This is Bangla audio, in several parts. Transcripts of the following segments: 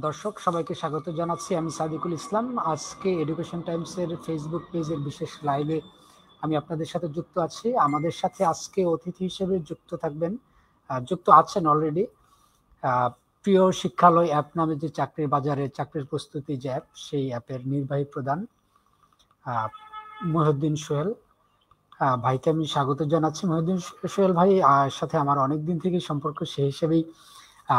দর্শক সবাইকে স্বাগত জানাচ্ছি। আমি সাদিকুল ইসলাম। আজকে এডুকেশন টাইমস এর ফেসবুক পেজের বিশেষ লাইভে আমি আপনাদের সাথে যুক্ত আছি। আমাদের সাথে আজকে অতিথি হিসেবে যুক্ত আছেন অলরেডি প্রিয় শিক্ষালয় অ্যাপ নামে যে চাকরির বাজারে চাকরির প্রস্তুতি যে অ্যাপ, সেই অ্যাপের নির্বাহী প্রধান মহিউদ্দিন সোহেল ভাইকে আমি স্বাগত জানাচ্ছি। মহিউদ্দিন সোহেল ভাই সাথে আমার অনেকদিন থেকে সম্পর্ক, সেই হিসেবেই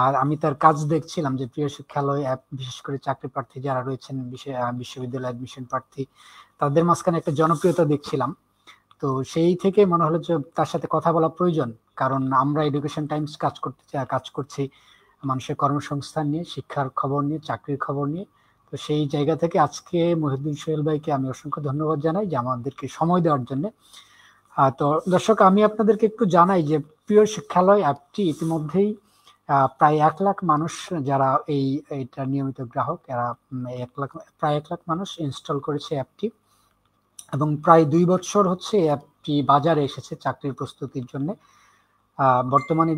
আর আমি তার কাজ দেখছিলাম যে প্রিয় শিক্ষালয় অ্যাপ, বিশেষ করে চাকরি প্রার্থী যারা রয়েছেন, বিশ্ববিদ্যালয় অ্যাডমিশন প্রার্থী, তাদের মাঝখানে একটা জনপ্রিয়তা দেখছিলাম। তো সেই থেকে মনে হলো যে তার সাথে কথা বলা প্রয়োজন, কারণ আমরা এডুকেশন টাইমস কাজ করছি মানুষের কর্মসংস্থান নিয়ে, শিক্ষার খবর নিয়ে, চাকরির খবর নিয়ে। তো সেই জায়গা থেকে আজকে মহিউদ্দিন সোহেল ভাইকে আমি অসংখ্য ধন্যবাদ জানাই যে আমাদেরকে সময় দেওয়ার জন্য। তো দর্শক, আমি আপনাদেরকে একটু জানাই যে প্রিয় শিক্ষালয় অ্যাপটি ইতিমধ্যেই প্রায় 1 লাখ মানুষ, যারা এইটা নিয়মিত গ্রাহক, এরা প্রায় 1 লাখ মানুষ ইনস্টল করেছে অ্যাপটি, এবং প্রায় 2 বছর হচ্ছে এই অ্যাপটি বাজারে এসেছে চাকরির প্রস্তুতির জন্য। বর্তমানে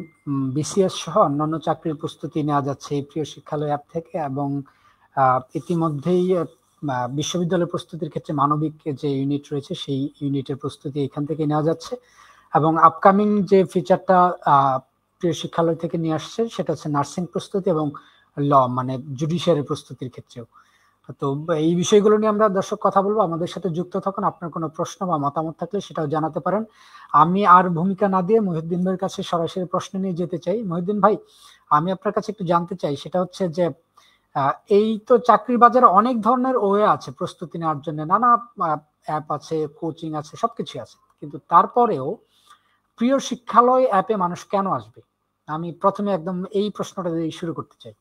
বিসিএস সহ অন্যান্য চাকরির প্রস্তুতি নেওয়া যাচ্ছে এই প্রিয় শিক্ষালয় অ্যাপ থেকে, এবং ইতিমধ্যেই বিশ্ববিদ্যালয় প্রস্তুতির ক্ষেত্রে মানবিক যে ইউনিট রয়েছে সেই ইউনিটের প্রস্তুতি এখান থেকে নেওয়া যাচ্ছে। এবং আপকামিং যে ফিচারটা প্রিয় শিক্ষালয় থেকে নিয়ে আসছে সেটা হচ্ছে নার্সিং প্রস্তুতি এবং মানে জুডিশিয়ারি প্রস্তুতির ক্ষেত্রেও। তো এই বিষয়গুলো নিয়ে আমরা দর্শক কথা বলবো। আমাদের সাথে যুক্ত থাকুন। আপনার কোনো প্রশ্ন বা মতামত থাকলে সেটাও জানাতে পারেন। আমি আর ভূমিকা না দিয়ে মহিউদ্দিন ভাইয়ের কাছে সরাসরি প্রশ্ন নিয়ে যেতে চাই। মহিউদ্দিন ভাই, আমি আপনার কাছে একটু জানতে চাই, সেটা হচ্ছে যে এই তো চাকরির বাজারে অনেক ধরনের ওয়ে আছে প্রস্তুতি নেওয়ার জন্য, নানা অ্যাপ আছে, কোচিং আছে, সবকিছু আছে, কিন্তু তারপরেও প্রিয় শিক্ষালয় অ্যাপে মানুষ কেন আসবে? আমি প্রথমে একদম এই প্রশ্নটা দিয়ে শুরু করতে চাই।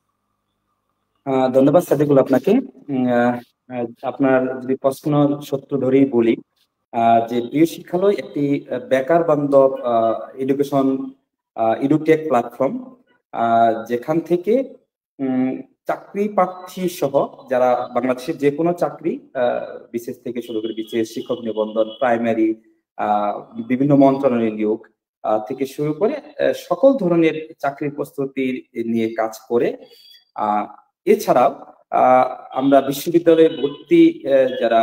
ধন্যবাদ সাদিকুল আপনাকে। আপনার যদি প্রশ্ন সত্য ধরেই বলি, যে প্রিয় শিক্ষালয় একটি বেকার বান্ধব এডুকেশন এডুটেক প্ল্যাটফর্ম, যেখান থেকে চাকরি প্রার্থী সহ যারা বাংলাদেশের যে কোনো চাকরি, বিশেষ থেকে শুরু করে বিশেষ শিক্ষক নিবন্ধন, প্রাইমারি, বিভিন্ন মন্ত্রণালয়ের নিয়োগ থেকে শুরু করে সকল ধরনের চাকরির প্রস্তুতি নিয়ে কাজ করে। এছাড়াও আমরা বিশ্ববিদ্যালয়ে ভর্তি যারা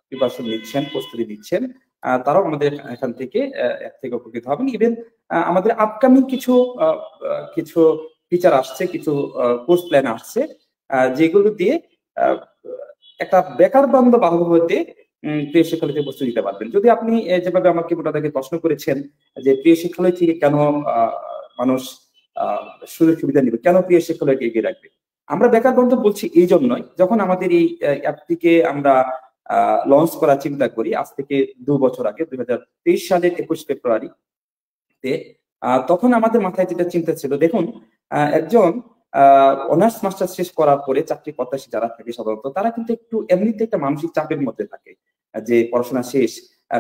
প্রিপারেশন নিচ্ছেন, প্রস্তুতি নিচ্ছেন, তারাও আমাদের এখান থেকে উপকৃত হবেন। ইভেন আমাদের আপকামিং কিছু ফিচার আসছে, কিছু কোর্স প্ল্যান আসছে, যেগুলো দিয়ে একটা বেকার বান্ধব আবহাওয়াতে প্রিয় শিক্ষালয় থেকে প্রস্তুতি দিতে পারবেন। যদি আপনি যেভাবে আমাকে মোটামুটি প্রশ্ন করেছেন যে প্রিয় শিক্ষালয় থেকে কেন মানুষ সুযোগ সুবিধা নেবে, কেন প্রিয় শিক্ষালয়কে এগিয়ে রাখবে, আমরা বেকার বান্ধব বলছি এই জন্যই, যখন আমাদের এই অ্যাপটিকে আমরা লঞ্চ করার চিন্তা করি আজ থেকে 2 বছর আগে, 2023 সালের 21 ফেব্রুয়ারি তে, তখন আমাদের মাথায় যেটা চিন্তা ছিল, দেখুন একজন অনার্স মাস্টার শেষ করার পরে চাকরি প্রত্যাশী যারা থাকে সাধারণত, তারা কিন্তু একটু এমনিতে একটা মানসিক চাপের মধ্যে থাকে, যে পড়াশোনা শেষ,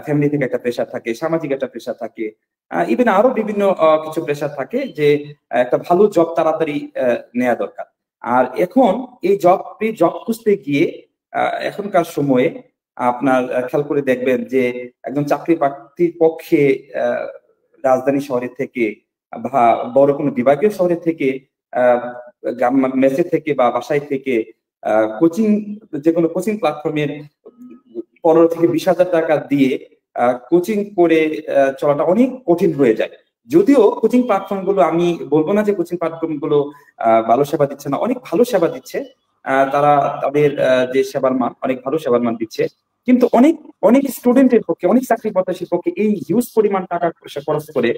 ফ্যামিলি থেকে একটা প্রেশার থাকে, সামাজিক একটা প্রেশার থাকে, ইভেন আরো বিভিন্ন কিছু প্রেশার থাকে, যে একটা ভালো জব তাড়াতাড়ি নেওয়া দরকার। আর এখন এই জব খুঁজতে গিয়ে এখনকার সময়ে আপনার খেয়াল করে দেখবেন যে একজন চাকরি প্রার্থীর পক্ষে রাজধানী শহরের থেকে বা বড় কোনো বিভাগীয় শহরের থেকে, মেসে থেকে বা বাসায় থেকে কোচিং, যে কোনো কোচিং প্ল্যাটফর্মের 15 থেকে 20,000 টাকা দিয়ে কোচিং করে চলাটা অনেক কঠিন হয়ে যায়। যদিও কোচিং প্ল্যাটফর্ম গুলো, আমি বলবো না যে কোচিং প্ল্যাটফর্ম গুলো ভালো সেবা দিচ্ছে না, অনেক ভালো সেবা দিচ্ছে, তারা তাদের যে সেবার মান, অনেক ভালো সেবার মান দিচ্ছে, কিন্তু অনেক অনেক স্টুডেন্টের পক্ষে, অনেক চাকরি প্রত্যাশীর পক্ষে এই হিউজ পরিমাণ টাকা খরচ করে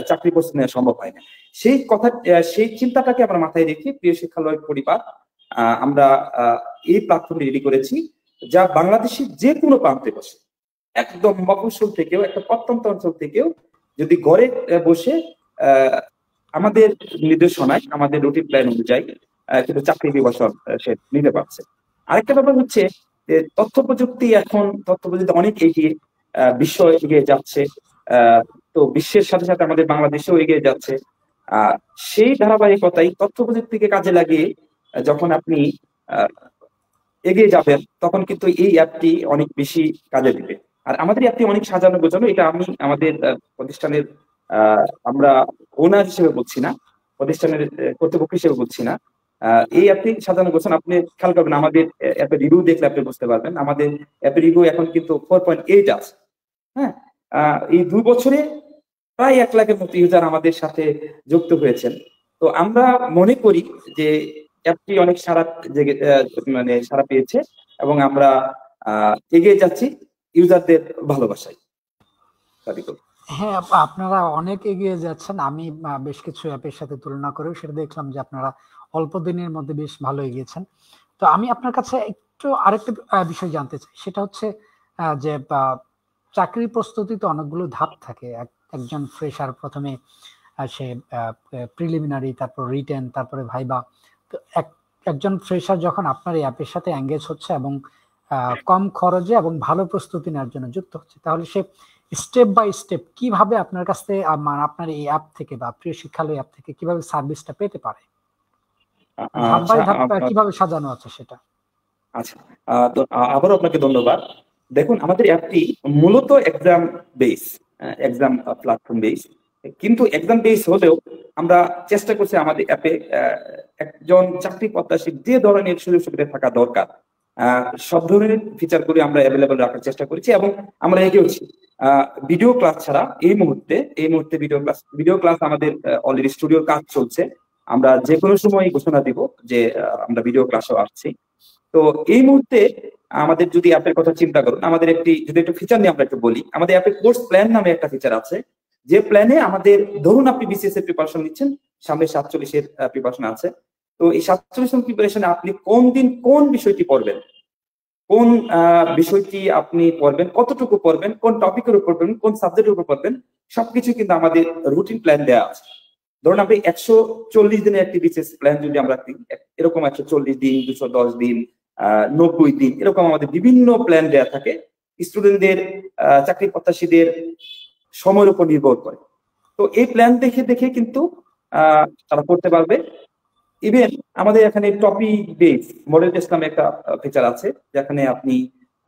চাকরি প্রস্তুতি নেওয়া সম্ভব হয় না। সেই চিন্তাটাকে আমরা মাথায় রেখে প্রিয় শিক্ষালয় পরিবার আমরা এই প্ল্যাটফর্ম রেডি করেছি, যা বাংলাদেশের যে কোনো প্রান্তে বসে, একদম মফস্বল থেকেও, একটা প্রত্যন্ত অঞ্চল থেকেও, যদি ঘরে বসে আমাদের নির্দেশনায়, আমাদের রুটিন প্ল্যান অনুযায়ী কিন্তু চাকরি নির্বাচন সে নিতে পারছে। আরেকটা ব্যাপার হচ্ছে যে তথ্য প্রযুক্তি অনেক এগিয়ে, বিশ্ব এগিয়ে যাচ্ছে, তো বিশ্বের সাথে সাথে আমাদের বাংলাদেশেও এগিয়ে যাচ্ছে। সেই ধারাবাহিকতাই তথ্য প্রযুক্তিকে কাজে লাগিয়ে যখন আপনি এগিয়ে যাবেন, তখন কিন্তু এই অ্যাপটি অনেক বেশি কাজে দিবে। আর আমাদের অ্যাপটি অনেক সাজানো গোছানো, এটা আমি আমাদের প্রতিষ্ঠানের আমরা ওনার হিসেবে বলছি না, প্রতিষ্ঠানের কর্তৃপক্ষ হিসেবে বলছি না, এই অ্যাপটি সাজানো করছেন, আপনি খেয়াল করবেন আমাদের অ্যাপের রিভিউ দেখলে আপনি বুঝতে পারবেন আমাদের অ্যাপের রিভিউ এখন কিন্তু 4.8 আছে। হ্যাঁ, এই 2 বছরে প্রায় 1 লাখের মতো ইউজার আমাদের সাথে যুক্ত হয়েছেন। তো আমরা মনে করি যে অ্যাপটি অনেক মানে সাড়া পেয়েছে এবং আমরা এগিয়ে যাচ্ছি ইউজারদের ভালোবাসায়। হ্যাঁ, আপনারা অনেক এগিয়ে যাচ্ছেন। আমি বেশ কিছু অ্যাপের সাথে তুলনা করেও সেটা দেখলাম যে আপনারা অল্প দিনের মধ্যে বেশ ভালো এগিয়েছেন। তো আমি আপনার কাছে একটু আরেকটা বিষয় জানতে চাই, সেটা হচ্ছে যে চাকরির প্রস্তুতিতে অনেকগুলো ধাপ থাকে। একজন ফ্রেশার প্রথমে সে প্রিলিমিনারি, তারপর রিটেন, তারপরে ভাইবা। তো একজন ফ্রেশার যখন আপনার এই অ্যাপের সাথে এঙ্গেজ হচ্ছে এবং কম খরচে এবং ভালো প্রস্তুতি নেওয়ার জন্য যুক্ত হচ্ছে, তাহলে সে স্টেপ বাই স্টেপ কিভাবে আপনার কাছ থেকে আপনার এই অ্যাপ থেকে বা প্রিয় শিক্ষালয় অ্যাপ থেকে কিভাবে সার্ভিসটা পেতে পারে, ধাপ বাই ধাপ কিভাবে সাজানো আছে সেটা? আচ্ছা, তো আবারও আপনাকে ধন্যবাদ। দেখুন, আমাদের অ্যাপটি মূলত exam base, exam platform base, কিন্তু এক্সাম বেস হলেও আমরা চেষ্টা করছি আমাদের অ্যাপে একজন চাকরি প্রত্যাশী যে ধরনের সুযোগ সুবিধা থাকা দরকার সব ধরনের ফিচারগুলি আমরা অ্যাভেলেবল রাখার চেষ্টা করেছি এবং আমরা এগিয়েছি। ভিডিও ক্লাস ছাড়া এই মুহূর্তে ভিডিও ক্লাস আমাদের অলরেডি স্টুডিওর কাজ চলছে। আমরা যে কোনো সময় ঘোষণা দিব যে আমরা ভিডিও ক্লাসও আসছি। তো এই মুহূর্তে আমাদের যদি অ্যাপের কথা চিন্তা করুন, আমাদের যদি একটু ফিচার নিয়ে আমরা একটু বলি, আমাদের অ্যাপে কোর্স প্ল্যান নামে একটা ফিচার আছে, যে প্ল্যানে আমাদের ধরুন আপনি বিসিএস এর প্রিপারেশন নিচ্ছেন, সামনে 47 এর প্রিপারেশন আছে। তো এই 47 প্রিপারেশনে আপনি কোন দিন কোন বিষয়টি পড়বেন, কোন বিষয়টি আপনি পড়বেন, কতটুকু পড়বেন, কোন টপিকের উপর পড়বেন, কোন সাবজেক্টের উপর পড়বেন, সবকিছু কিন্তু আমাদের রুটিন প্ল্যান দেওয়া আছে। ধরুন আপনি 140 দিনের একটি বিসিএস প্ল্যান যদি আমরা এরকম 140 দিন, 210 দিন, 90 দিন, এরকম আমাদের বিভিন্ন প্ল্যান দেওয়া থাকে স্টুডেন্টদের, চাকরি প্রত্যাশীদের সময়ের উপর নির্ভর করে। তো এই প্ল্যান দেখে দেখে কিন্তু তারা পড়তে পারবে। ইভেন আমাদের এখানে টপিক বেস মডেল টেস্ট নামে একটা ফিচার আছে, যেখানে আপনি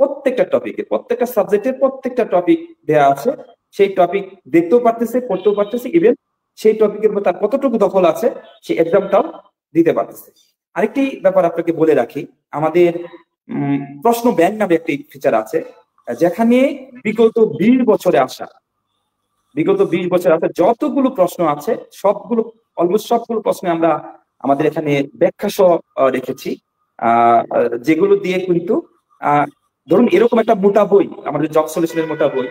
প্রত্যেকটা টপিকে, প্রত্যেকটা সাবজেক্টের প্রত্যেকটা টপিক দেওয়া আছে, সেই টপিক দেখতেও পারতেছে, পড়তেও পারতেছে, ইভেন সেই টপিকের উপর তার কতটুকু দখল আছে সেই এক্সামটাও দিতে পারতেছে। আরেকটি ব্যাপার আপনাকে বলে রাখি, আমাদের প্রশ্ন ব্যাংক নামে একটি ফিচার আছে, যেখানে বিগত 20 বছরে আসা যতগুলো প্রশ্ন আছে অলমোস্ট সবগুলো প্রশ্নে আমরা আমাদের এখানে ব্যাখ্যা সহ রেখেছি, যেগুলো দিয়ে কিন্তু ধরুন এরকম একটা মোটা বই, আমাদের জব সলিউশনের মোটা বই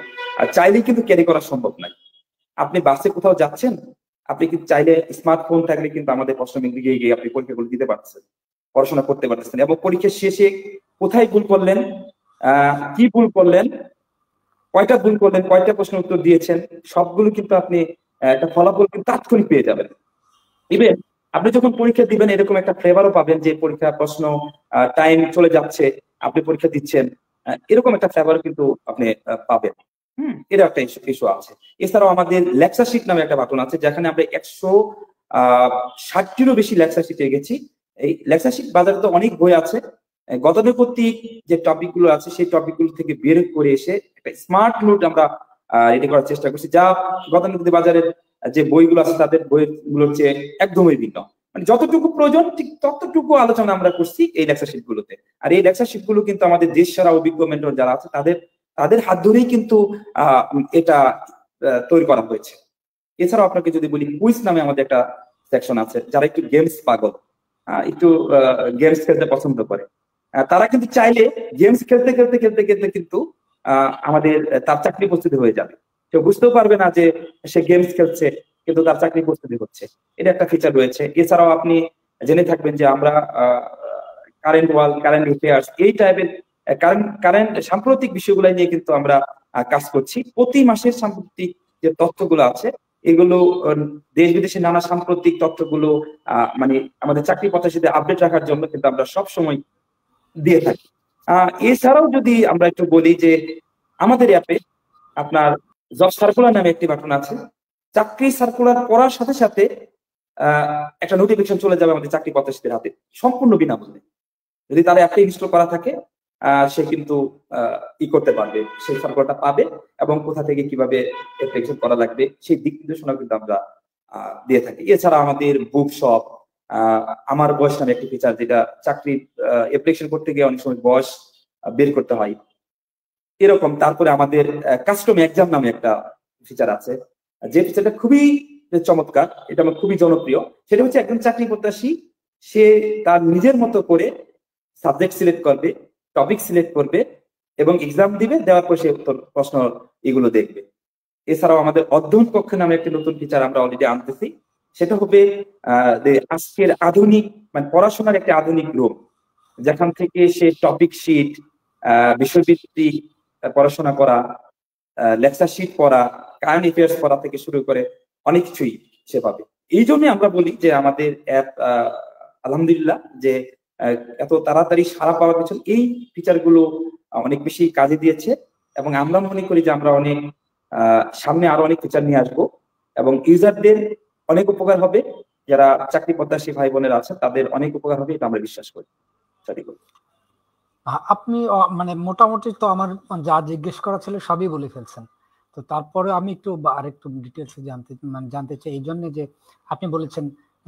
চাইলেই কিন্তু ক্যারি করা সম্ভব নয়। আপনি বাসে কোথাও যাচ্ছেন, আপনি কিন্তু চাইলে স্মার্টফোন থাকলে কিন্তু আমাদের প্রশ্ন ব্যাংকে গিয়ে আপনি পরীক্ষাগুলো দিতে পারছেন, পড়াশোনা করতে পারতেছেন, এবং পরীক্ষার শেষে কোথায় ভুল করলেন, কি ভুল করলেন, কয়টা ভুল করলেন, কয়টা প্রশ্ন উত্তর দিয়েছেন, সবগুলো কিন্তু আপনি একটা ফলাফল কিন্তু তাৎক্ষণিক পেয়ে যাবেন। ইভেন আপনি যখন পরীক্ষা দিবেন এরকম একটা ফ্লেভারও পাবেন যে পরীক্ষা প্রশ্ন টাইম চলে যাচ্ছে, আপনি পরীক্ষা দিচ্ছেন, এরকম একটা ফ্লেভারও কিন্তু আপনি পাবেন। এর একটা ইস্যু আছে। এছাড়াও আমাদের লেকচার শিট নামে একটা বাটন আছে, যেখানে আমরা 160টিরও বেশি লেকচার শিট গেছি। এই লেকচার শিট বাজারে তো অনেক বই আছে, গতানুগতিক যে টপিক গুলো আছে সেই টপিক গুলো থেকে বের করে এসে একটা স্মার্ট নোট আমরা রেডি করার চেষ্টা করছি, যা গতানুগতিক বাজারের যে বইগুলো আছে তাদের বইগুলোর চেয়ে একদমই ভিন্ন। মানে যতটুকু প্রয়োজন ঠিক ততটুকু আলোচনা আমরা করছি এই লেকচার শিট গুলোতে। আর এই লেকচার শিট গুলো কিন্তু আমাদের দেশ সেরা অভিজ্ঞ মেন্টর যারা আছে তাদের হাত ধরেই কিন্তু এটা তৈরি করা হয়েছে। এছাড়াও আপনাকে যদি বলি, কুইজ নামে আমাদের একটা সেকশন আছে, যারা একটু গেমস পাগল, একটু গেমস খেলতে পছন্দ করে, তারা কিন্তু চাইলে গেমস খেলতে খেলতে খেলতে খেলতে কিন্তু আমাদের তার চাকরি প্রস্তুতি হয়ে যাবে। কেউ বুঝতেও পারবে না যে সে গেমস খেলছে, কিন্তু তার চাকরি প্রস্তুতি হচ্ছে। এটা একটা ফিচার রয়েছে। এছাড়াও আপনি জেনে থাকবেন যে আমরা কারেন্ট ওয়ার্ল্ড, কারেন্ট অ্যাফেয়ার্স, এই টাইপের কারেন্ট সাম্প্রতিক বিষয়গুলো নিয়ে কিন্তু আমরা কাজ করছি। প্রতি মাসের সাম্প্রতিক যে তথ্যগুলো আছে এগুলো দেশ বিদেশের নানা সাম্প্রতিক তথ্যগুলো মানে আমাদের চাকরি প্রত্যাশীদের আপডেট রাখার জন্য কিন্তু আমরা সব সময় দিয়ে থাকি। এছাড়াও যদি আমরা একটু বলি যে আমাদের অ্যাপে আপনার জব সার্কুলার নামে একটি বাটন আছে। চাকরি সার্কুলার পড়ার সাথে সাথে একটা নোটিফিকেশন চলে যাবে আমাদের চাকরি প্রত্যাশীদের হাতে, সম্পূর্ণ বিনামূল্যে। যদি তার অ্যাপে ইনস্টল করা থাকে সে কিন্তু করতে পারবে, সেই সার্কুলারটা পাবে এবং কোথা থেকে কিভাবে অ্যাপ্লিকেশন করা লাগবে সেই দিক নির্দেশনা কিন্তু আমরা দিয়ে থাকি। এছাড়া আমাদের বুক শপ, আমার বয়স নামে একটি ফিচার, যেটা চাকরির অ্যাপ্লিকেশন করতে গিয়ে অনেক সময় বয়স বের করতে হয় এরকম। তারপরে আমাদের কাস্টম এক্সাম নামে একটা ফিচার আছে, যে ফিচারটা খুবই চমৎকার, এটা আমার খুবই জনপ্রিয়। সেটা হচ্ছে একজন চাকরি প্রত্যাশী সে তার নিজের মতো করে সাবজেক্ট সিলেক্ট করবে, টপিক সিলেক্ট করবে এবং এক্সাম দিবে, দেওয়ার পর সে উত্তর প্রশ্ন এগুলো দেখবে। এছাড়াও আমাদের অধ্যয়ন কক্ষ নামে একটি নতুন ফিচার আমরা অলরেডি আনতেছি। সেটা হবে আজকের আধুনিক মানে পড়াশোনার একটি আধুনিক রূপ, যেখান থেকে সে টপিক শিট, বিষয়ভিত্তিক পড়াশোনা করা, লেকচার শিট পড়া, কারেন্ট অ্যাফেয়ার্স পড়া থেকে শুরু করে অনেক কিছুই সে পাবে। এই জন্য আমরা বলি যে আমাদের অ্যাপ আলহামদুলিল্লাহ যে এত তাড়াতাড়ি সাড়া পাওয়ার পিছনে এই ফিচার গুলো অনেক বেশি কাজে দিয়েছে, এবং আমরা মনে করি যে আমরা অনেক সামনে আরো অনেক ফিচার নিয়ে আসবো এবং ইউজারদের অনেক উপকার হবে। যারা চাকরি প্রত্যাশী ভাই বোনেরা আছেন তাদের অনেক উপকার হবে, এটা আমরা বিশ্বাস করি। আপনি মানে মোটামুটি তো আমার যা জিজ্ঞেস করা ছিল সবই বলে ফেলছেন। তো তারপরে আমি একটু আরেকটু ডিটেলসে জানতে চাই এই জন্য যে আপনি বলেছেন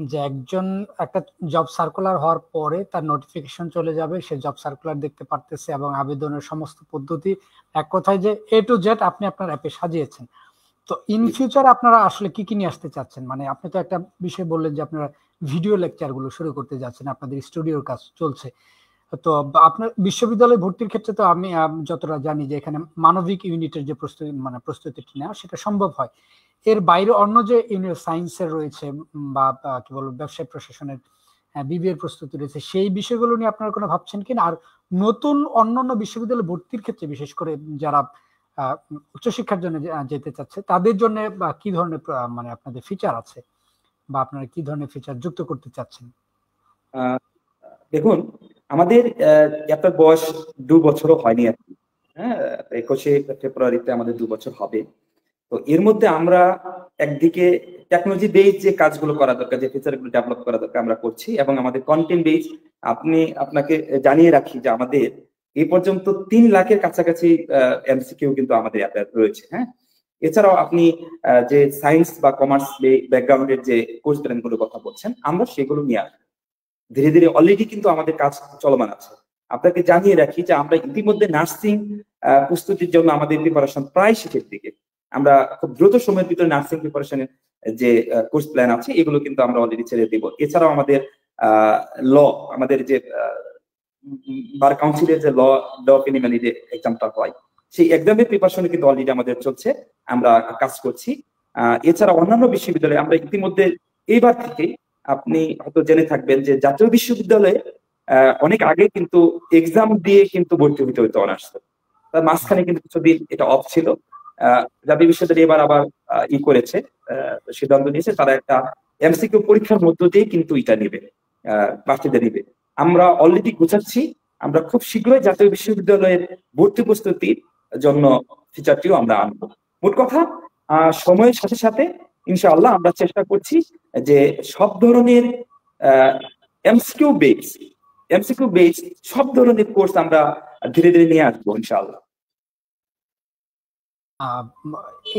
যে একজন একটা জব সার্কুলার হওয়ার পরে তার নোটিফিকেশন চলে যাবে, সে জব সার্কুলার দেখতে পারতেছে এবং আবেদনের সমস্ত পদ্ধতি, এক কথায় যে এ টু জেড আপনি আপনার অ্যাপে সাজিয়েছেন। তো ইন ফিউচার আপনারা আসলে কি কি নিয়ে আসতে চাচ্ছেন? মানে আপনি তো একটা বিষয় বললেন যে আপনারা ভিডিও লেকচার গুলো শুরু করতে যাচ্ছেন, আপনাদের স্টুডিওর কাজ চলছে। তো আপনার বিশ্ববিদ্যালয়ে ভর্তির ক্ষেত্রে তো আমি যতটা জানি যে এখানে মানবিক ইউনিটের যে প্রস্তুতিটি নেওয়া সেটা সম্ভব হয়। এর বাইরে অন্য যে সায়েন্সের রয়েছে বা কি বলবো ব্যবসায় প্রশাসনের বিবিএ এর প্রস্তুতি রয়েছে, সেই বিষয়গুলো নিয়ে আপনারা কোনো ভাবছেন কিনা? আর নতুন অন্যান্য বিশ্ববিদ্যালয়ে ভর্তির ক্ষেত্রে বিশেষ করে যারা উচ্চশিক্ষার জন্য যেতে চাচ্ছে তাদের জন্য কি ধরনের মানে আপনাদের ফিচার আছে বা আপনারা কি ধরনের ফিচার যুক্ত করতে চাচ্ছেন? দেখুন, আমাদের অ্যাপের বয়স 2 বছরও হয়নি আর কি। হ্যাঁ, 21শে ফেব্রুয়ারিতে আমাদের 2 বছর হবে। তো এর মধ্যে আমরা একদিকে টেকনোলজি বেস যে কাজগুলো করা দরকার, যে ফিচারগুলো ডেভেলপ করা দরকার আমরা করছি, এবং আমাদের কন্টেন্ট বেস আপনাকে জানিয়ে রাখি যে আমাদের এই পর্যন্ত 3 লাখের কাছাকাছি এমসিকিউ কিন্তু আমাদের অ্যাপে রয়েছে। হ্যাঁ, এছাড়াও আপনি যে সায়েন্স বা কমার্স ব্যাকগ্রাউন্ডের যে কোর্স প্ল্যান গুলোর কথা বলছেন, আমরা সেগুলো নিয়ে আসবো। ধীরে ধীরে অলরেডি কিন্তু আমাদের কাজ চলমান আছে। আপনাকে জানিয়ে রাখি যে আমরা ইতিমধ্যে নার্সিং প্রস্তুতির জন্য আমাদের প্রিপারেশন প্রায় শেষের দিকে। আমরা খুব দ্রুত সময়ের ভিতরে নার্সিং প্রিপারেশনের যে কোর্স প্ল্যান আছে এগুলো কিন্তু আমরা অলরেডি ছেড়ে দিব। এছাড়াও আমাদের ল, আমাদের যে বার কাউন্সিলের যে ল প্রিলিমিনারি যে এক্সামটা হয়, সেই এক্সামের প্রিপারেশনে কিন্তু অলরেডি আমাদের চলছে, আমরা কাজ করছি। এছাড়া অন্যান্য বিশ্ববিদ্যালয়ে আমরা ইতিমধ্যে এইবার থেকে আপনি হয়তো জেনে থাকবেন যে জাতীয় বিশ্ববিদ্যালয়ে অনেক আগে কিন্তু এক্সাম দিয়ে কিন্তু ভর্তি হতে হতো অনার্স। তার মাঝখানে কিন্তু কিছুদিন এটা অফ ছিল। জাতীয় বিশ্ববিদ্যালয় এবার আবার করেছে, সিদ্ধান্ত নিয়েছে তারা একটা এমসিকিউ পরীক্ষার মধ্য দিয়ে কিন্তু এটা নিবে, প্রার্থীদের নিবে। আমরা অলরেডি গুছাচ্ছি, আমরা খুব শীঘ্রই জাতীয় বিশ্ববিদ্যালয়ের ভর্তি প্রস্তুতির জন্য ফিচারটিও আমরা আনবো। মোট কথা সময়ের সাথে সাথে ইনশাআল্লাহ আমরা চেষ্টা করছি যে সব ধরনের এমসিকিউ বেস সব ধরনের কোর্স আমরা ধীরে ধীরে নিয়ে আসবো ইনশাআল্লাহ।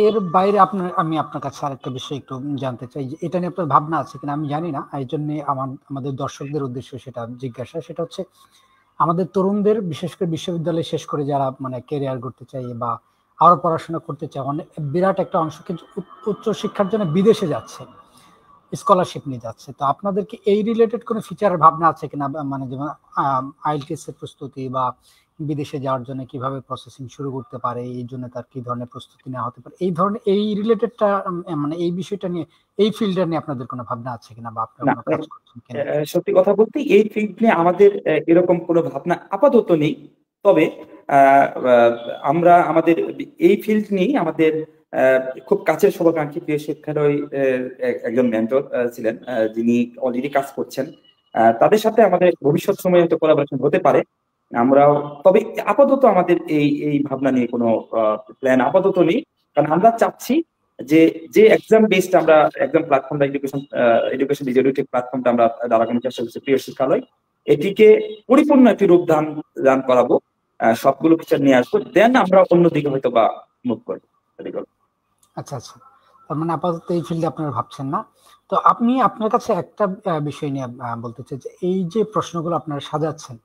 এর বাইরে আমি আপনার কাছে আরেকটা বিষয় একটু জানতে চাই, যে এটা নিয়ে আপনার ভাবনা আছে কিনা আমি জানি না, এই জন্য আমাদের দর্শকদের উদ্দেশ্যে সেটা জিজ্ঞাসা। সেটা হচ্ছে আমাদের তরুণদের বিশেষ করে বিশ্ববিদ্যালয় শেষ করে যারা মানে ক্যারিয়ার করতে চাই বা আরো পড়াশোনা করতে চায়, অনেক বিরাট একটা অংশ কিন্তু উচ্চ শিক্ষার জন্য বিদেশে যাচ্ছে, স্কলারশিপ নিয়ে যাচ্ছে। তো আপনাদেরকে এই রিলেটেড কোনো ফিচারের ভাবনা আছে কিনা? মানে যেমন আইএলটিএস এর প্রস্তুতি বা বিদেশে যাওয়ার জন্য কিভাবে প্রসেসিং শুরু করতে পারে, এই জন্য তার কি ধরনের প্রস্তুতি নেওয়া হতে পারে, এই ধরনের এই রিলেটেডটা মানে এই বিষয়টা নিয়ে, এই ফিল্ডটা নিয়ে আপনাদের কোনো ভাবনা আছে কিনা বা আপনারা কোনো কাজ করছেন কিনা? সত্যি কথা বলতে এই ফিল্ড নিয়ে আমাদের এরকম কোনো ভাবনা আপাতত নেই। তবে আমরা আমাদের এই ফিল্ড নিয়ে আমাদের খুব কাছের শুভাকাঙ্ক্ষী প্রিয় শিক্ষার্থী একজন মেন্টর ছিলেন, যিনি অলরেডি কাজ করছেন। তাদের সাথে আমাদের ভবিষ্যৎ সময়ে হয়তো কোলাবোরেশন হতে পারে। আমরাও তবে আপাতত আমাদের এই ভাবনা নিয়ে কোনো প্ল্যান আপাতত নেই, কারণ আমরা চাচ্ছি যে যে এক্সাম বেসড আমরা এক্সাম প্ল্যাটফর্ম এডুকেশন ডিজিটাল প্ল্যাটফর্মটা আমরা দাঁড়ানোর চেষ্টা করছি প্রিয় শিক্ষালয়, এটিকে পরিপূর্ণ একটি রূপ দান করাবো, সবগুলো ফিচার নিয়ে আসবো, দেন আমরা অন্যদিকে হয়তো বা মুভ করবো। আচ্ছা আচ্ছা, তার মানে আপাতত এই ফিল্ডে আপনারা ভাবছেন না। তো আপনি আপনার কাছে একটা বিষয় নিয়ে বলতে চাই যে এই যে প্রশ্নগুলো আপনারা সাজাচ্ছেন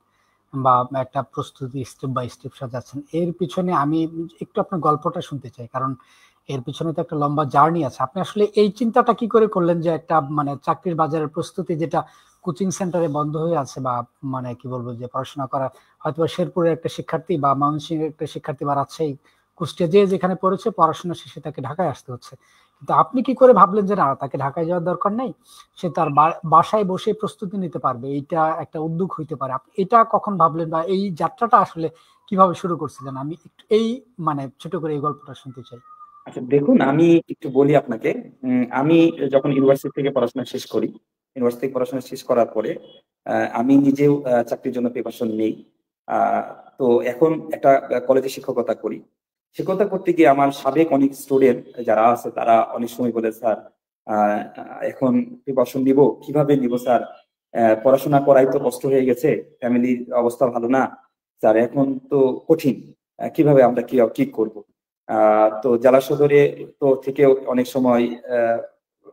বা একটা প্রস্তুতি স্টেপ বাই স্টেপ সাজাচ্ছেন, এর পিছনে আমি একটু আপনার গল্পটা শুনতে চাই, কারণ এর পিছনে তো একটা লম্বা জার্নি আছে। আপনি আসলে এই চিন্তাটা কি করে করলেন যে একটা মানে চাকরির বাজারের প্রস্তুতি যেটা কোচিং সেন্টারে বন্ধ হয়ে আছে, বা মানে কি বলবো যে পড়াশোনা করা হয়তো বা শেরপুরের একটা শিক্ষার্থী বা ময়মনসিংহের একটা শিক্ষার্থী বা রাজশাহী, কুষ্টিয়া, যে যেখানে পড়েছে পড়াশোনা শেষে তাকে ঢাকায় আসতে হচ্ছে, কিন্তু আপনি কি করে ভাবলেন যে না, তাকে ঢাকায় যাওয়ার দরকার নেই, সে তার বাসায় বসে প্রস্তুতি নিতে পারবে, এইটা একটা উদ্যোগ হইতে পারে? আপনি এটা কখন ভাবলেন, বা এই যাত্রাটা আসলে কিভাবে শুরু করছিলেন? আমি একটু এই মানে ছোট করে এই গল্পটা শুনতে চাই। আচ্ছা দেখুন, আমি একটু বলি আপনাকে। আমি যখন ইউনিভার্সিটি থেকে পড়াশোনা শেষ করি, ইউনিভার্সিটি থেকে পড়াশোনা শেষ করার পরে আমি নিজেও চাকরির জন্য প্রিপারেশন নেই। আহ, তো এখন একটা কলেজে শিক্ষকতা করি। শিক্ষকতা করতে গিয়ে আমার সাবেক অনেক স্টুডেন্ট যারা আছে তারা অনেক সময় বলে, স্যার এখন প্রিপারেশন নিব, কিভাবে নিব স্যার? পড়াশোনা করাই তো কষ্ট হয়ে গেছে, ফ্যামিলির অবস্থা ভালো না স্যার, এখন তো কঠিন, কিভাবে আমরা কি কি করব? তো জেলা সদরে তো থেকেও অনেক সময় আহ,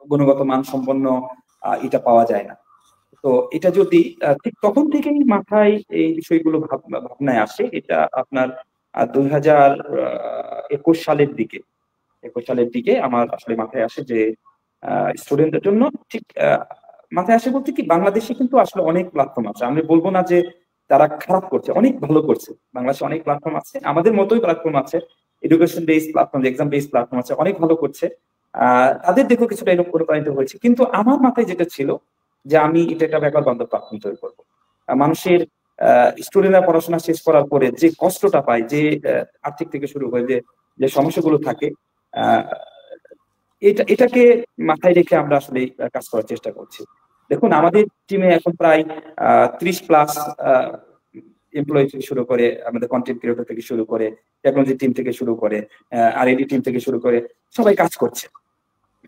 গুণগত মানসম্পন্ন এটা পাওয়া যায় না। তো এটা যদি ঠিক তখন থেকেই মাথায় এই বিষয়গুলো ভাবনায় আসে। এটা আপনার 2021 সালের দিকে, 21 সালের দিকে আমার আসলে মাথায় আসে যে স্টুডেন্টদের জন্য ঠিক মাথায় আসে বলতে কি, বাংলাদেশে কিন্তু আসলে অনেক প্ল্যাটফর্ম আছে। আমি বলবো না যে তারা খারাপ করছে, অনেক ভালো করছে। বাংলাদেশে অনেক প্ল্যাটফর্ম আছে, আমাদের মতোই প্ল্যাটফর্ম আছে, education based platform, exam based platform আছে, অনেক ভালো করছে। তাদের দেখো কিছুটা এরকম অনুপ্রাণিত হয়েছে, কিন্তু আমার মাথায় যেটা ছিল যে আমি এটা একটা ব্যাপার বান্ধব প্ল্যাটফর্ম তৈরি করবো। মানুষের স্টুডেন্টরা পড়াশোনা শেষ করার পরে যে কষ্টটা পায়, যে আর্থিক থেকে শুরু করে যে যে সমস্যাগুলো থাকে, আহ এটাকে মাথায় রেখে আমরা আসলে কাজ করার চেষ্টা করছি। দেখুন, আমাদের টিমে এখন প্রায় 30+ এমপ্লয়ি থেকে শুরু করে, আমাদের কন্টেন্ট ক্রিয়েটর থেকে শুরু করে, টেকনোলজি টিম থেকে শুরু করে, R&D টিম থেকে শুরু করে সবাই কাজ করছে।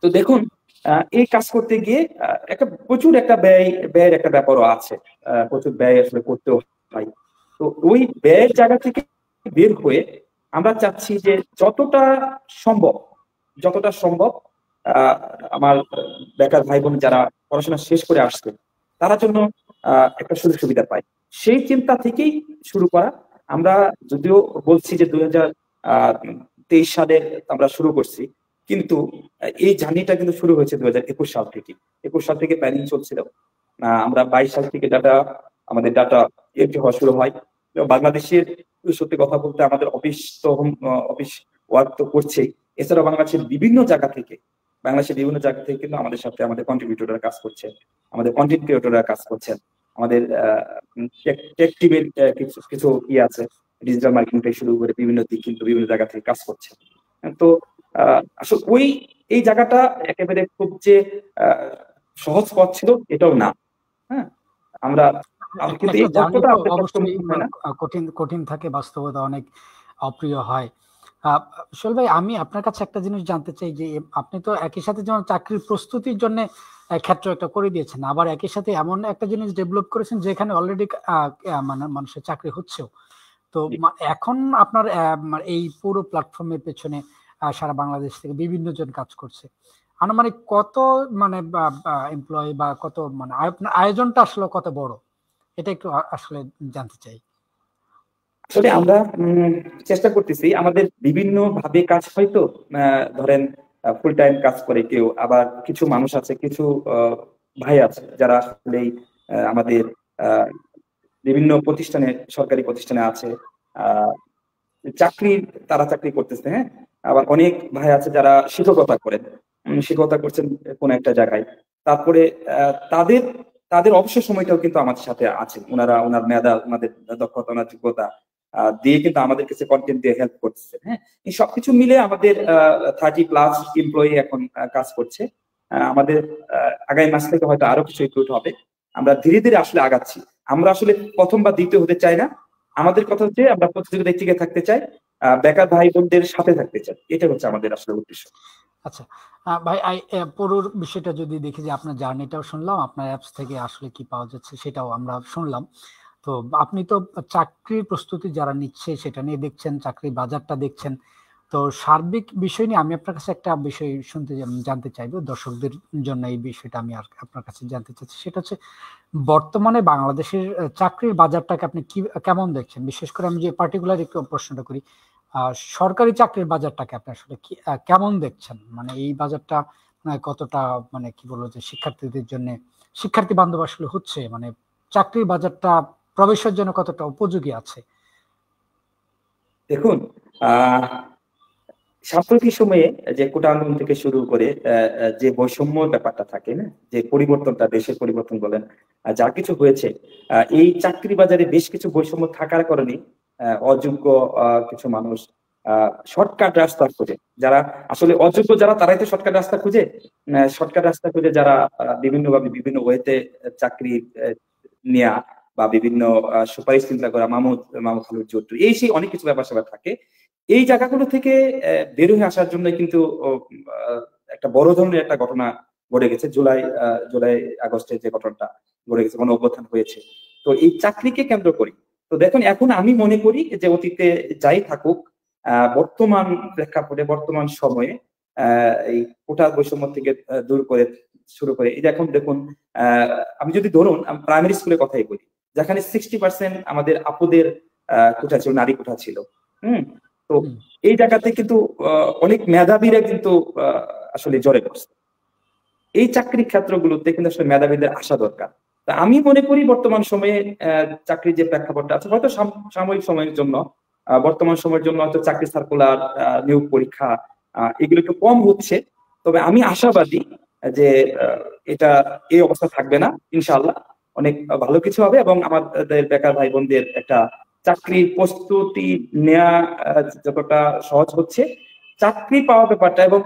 তো দেখুন, এই কাজ করতে গিয়ে একটা প্রচুর একটা ব্যয়ের একটা ব্যাপারও আছে। প্রচুর ব্যয় আসলে করতেও হয়। তো ওই ব্যয়ের জায়গা থেকে বের হয়ে আমরা চাচ্ছি যে সম্ভব যতটা সম্ভব আহ, আমার বেকার ভাই বোন যারা পড়াশোনা শেষ করে আসছে তারা জন্য একটা সুযোগ সুবিধা পায়, সেই চিন্তা থেকেই শুরু করা। আমরা যদিও বলছি যে 2023 সালে আমরা শুরু করছি, কিন্তু এই জার্নিটা কিন্তু শুরু হয়েছে 2021 সাল থেকে। 21 সাল থেকে প্ল্যানিং চলছিল। আমরা 22 সাল থেকে আমাদের ডাটা এন্ট্রি হওয়া শুরু হয়। এবং বাংলাদেশের সত্যি কথা বলতে আমাদের অফিস তো অফিস ওয়ার্ক তো করছেই। এছাড়া বাংলাদেশের বিভিন্ন জায়গা থেকে কিন্তু আমাদের সাথে আমাদের কন্ট্রিবিউটররা কাজ করছে, আমাদের কন্টেন্ট ক্রিয়েটররা কাজ করছেন, আমাদের টেক টিমের কিছু কিছু আছে, ডিজিটাল মার্কেটিং থেকে শুরু করে বিভিন্ন দিক কিন্তু বিভিন্ন জায়গা থেকে কাজ করছে। তো আসলে এই জায়গাটা একেবারে খুব যে আহ, সহজ পথ ছিল এটাও না। হ্যাঁ, আমরা কিন্তু একটা এই জার্নি কষ্টটা তো আমাদের অবশ্যই হয় না। কঠিন কঠিন থাকে, বাস্তবতা অনেক অপ্রিয় হয়। সোহেল ভাই, আমি আপনার কাছে একটা জিনিস জানতে চাই যে আপনি তো একই সাথে যেমন চাকরির প্রস্তুতির জন্য ক্ষেত্র একটা করে দিয়েছেন, আবার একই সাথে এমন একটা জিনিস ডেভেলপ করেছেন যেখানে অলরেডি মানে মানুষের চাকরি হচ্ছেও। তো এখন আপনার মানে এই পুরো প্ল্যাটফর্মের পেছনে সারা বাংলাদেশ থেকে বিভিন্ন জন কাজ করছে। আনুমানিক কত মানে এমপ্লয়ি বা কত মানে আপনার আয়োজনটা আসলে কত বড়, এটা একটু আসলে জানতে চাই। আসলে আমরা চেষ্টা করতেছি, আমাদের বিভিন্ন ভাবে কাজ হয়তো ধরেন ফুল টাইম কাজ করে কেউ, আবার কিছু মানুষ আছে, কিছু ভাই আছে যারা আসলে আমাদের আহ, বিভিন্ন প্রতিষ্ঠানে, সরকারি প্রতিষ্ঠানে আছে, আহ চাকরি, তারা চাকরি করতেছে। হ্যাঁ, আবার অনেক ভাই আছে যারা শিক্ষকতা করেন, শিক্ষকতা করছেন কোন একটা জায়গায়। তারপরে তাদের তাদের অবসর সময়টাও কিন্তু আমাদের সাথে আছে। ওনার মেধা, ওনাদের দক্ষতা, ওনার যোগ্যতা দিয়ে কিন্তু আমাদের কাছে কন্টেন্ট দিয়ে হেল্প করতেছে। হ্যাঁ, এই সবকিছু মিলে আমাদের 30+ এমপ্লয়ি এখন কাজ করছে। আমাদের আগামী মাস থেকে হয়তো আরো কিছু রিক্রুট হবে। আমরা ধীরে ধীরে আসলে আগাচ্ছি। আমরা আসলে প্রথম বা দ্বিতীয় হতে চাই না। আমাদের কথা হচ্ছে আমরা প্রতিযোগিতায় টিকে থাকতে চাই, বেকার ভাই বোনদের সাথে থাকতে চাই। এটা হচ্ছে আমাদের আসলে উদ্দেশ্য। আচ্ছা, ভাই পুরোর বিষয়টা যদি দেখি যে আপনার জার্নিটাও শুনলাম, আপনার অ্যাপস থেকে আসলে কি পাওয়া যাচ্ছে সেটাও আমরা শুনলাম। তো আপনি তো চাকরির প্রস্তুতি যারা নিচ্ছে সেটা নিয়ে দেখছেন, চাকরির বাজারটা দেখছেন। তো তো সার্বিক বিষয় নিয়ে আমি আপনার কাছে একটা বিষয় জানতে চাইবো, দর্শকদের জন্য এই বিষয়টা আমি আর আপনার কাছে জানতে চাচ্ছি, সেটা হচ্ছে বর্তমানে বাংলাদেশের চাকরির বাজারটাকে আপনি কেমন দেখছেন? বিশেষ করে আমি যে পার্টিকুলার একটু প্রশ্নটা করি, সরকারি চাকরির বাজারটাকে আপনি আসলে কেমন দেখছেন? মানে এই বাজারটা কতটা, মানে কি বলবো, যে শিক্ষার্থীদের জন্য শিক্ষার্থী বান্ধব আসলে হচ্ছে, মানে চাকরির বাজারটা প্রবেশের জন্য কতটা উপযোগী আছে? দেখুন, সাম্প্রতিক সময়ে যে কোটা আন্দোলন থেকে শুরু করে যে বৈষম্য ব্যাপারটা থাকে না, যে পরিবর্তনটা, দেশের পরিবর্তন বলেন, যা কিছু হয়েছে, এই চাকরি বাজারে বেশ কিছু বৈষম্য থাকার কারণে অযোগ্য কিছু মানুষ শর্টকাট রাস্তা খুঁজে, যারা আসলে অযোগ্য যারা, তারাই তো শর্টকাট রাস্তা খুঁজে। শর্টকাট রাস্তা খুঁজে যারা বিভিন্নভাবে বিভিন্ন ওয়েতে চাকরি নেয়া বা বিভিন্ন সুপারিশ চিন্তা করা, মামুদ মামুদ খালুর জোট, এই সেই অনেক কিছু ব্যাপার স্যাপার থাকে। এই জায়গাগুলো থেকে বের হয়ে আসার জন্য কিন্তু একটা বড় ধরনের একটা ঘটনা ঘটে গেছে, জুলাই আগস্টে যে ঘটনাটা ঘটে গেছে, গণ অভ্যুত্থান হয়েছে। তো এই চাকরিকে কেন্দ্র করি, তো দেখুন এখন আমি মনে করি যে অতীতে যাই থাকুক, বর্তমান প্রেক্ষাপটে বর্তমান সময়ে এই কোটা বৈষম্য থেকে দূর করে শুরু করে, এই যে এখন দেখুন, আমি যদি ধরুন প্রাইমারি স্কুলের কথাই বলি, যেখানে 60% আমাদের আপুদের কোটা ছিল, নারী কোটা ছিল। তো এই জায়গাতে কিন্তু অনেক মেধাবীরা কিন্তু আসলে জ্বরে পড়ছে। এই চাকরি ক্ষেত্রগুলোতে কিন্তু আসলে মেধাবীদের আসা দরকার। তা আমি মনে করি বর্তমান সময়ে চাকরির যে প্রেক্ষাপটটা আছে, হয়তো সাময়িক সময়ের জন্য, বর্তমান সময়ের জন্য হয়তো চাকরি সার্কুলার, নিয়োগ পরীক্ষা, এগুলো একটু কম হচ্ছে। তবে আমি আশাবাদী যে এটা এই অবস্থা থাকবে না, ইনশাআল্লাহ অনেক ভালো কিছু হবে এবং আমাদের বেকার ভাই বোনদের একটা চাকরির প্রস্তুতি নেওয়া যতটা সহজ হচ্ছে, চাকরি পাওয়া ব্যাপারটা এবং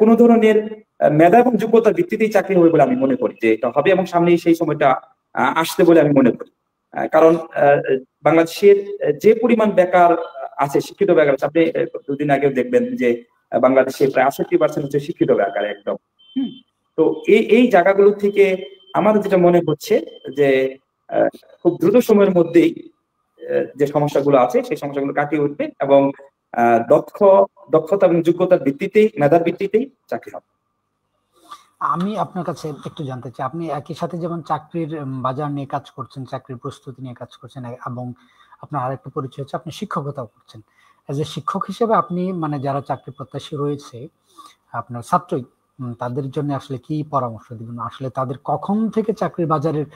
কোনো ধরনের মেধা এবং যোগ্যতার ভিত্তিতেই চাকরি হবে বলে আমি মনে করি যে এটা হবে, এবং সামনে সেই সময়টা আসতে বলে আমি মনে করি। কারণ বাংলাদেশের যে পরিমাণ বেকার আছে, শিক্ষিত বেকার আছে, আপনি দুদিন আগেও দেখবেন যে বাংলাদেশে প্রায় 68% হচ্ছে শিক্ষিত বেকার একদম। তো এই জায়গাগুলো থেকে আমার যেটা মনে হচ্ছে যে খুব দ্রুত সময়ের মধ্যেই যে সমস্যাগুলো আছে সেই সমস্যাগুলো কাটিয়ে উঠবে এবং দক্ষতা এবং যোগ্যতার ভিত্তিতেই, মেধার ভিত্তিতেই চাকরি হবে। আমি আপনার কাছে একটু জানতে চাই, আপনি একই সাথে যেমন চাকরির বাজার নিয়ে কাজ করছেন, চাকরির প্রস্তুতি নিয়ে কাজ করছেন, এবং আপনার আরেকটা পরিচয় হচ্ছে আপনি শিক্ষকতাও করছেন। এজ এ শিক্ষক হিসেবে আপনি, মানে যারা চাকরি প্রত্যাশী রয়েছে, আপনার ছাত্রই, তাদের জন্য আসলে কি পরামর্শ দিবেন? আসলে তাদের কখন থেকে চাকরির বাজারের,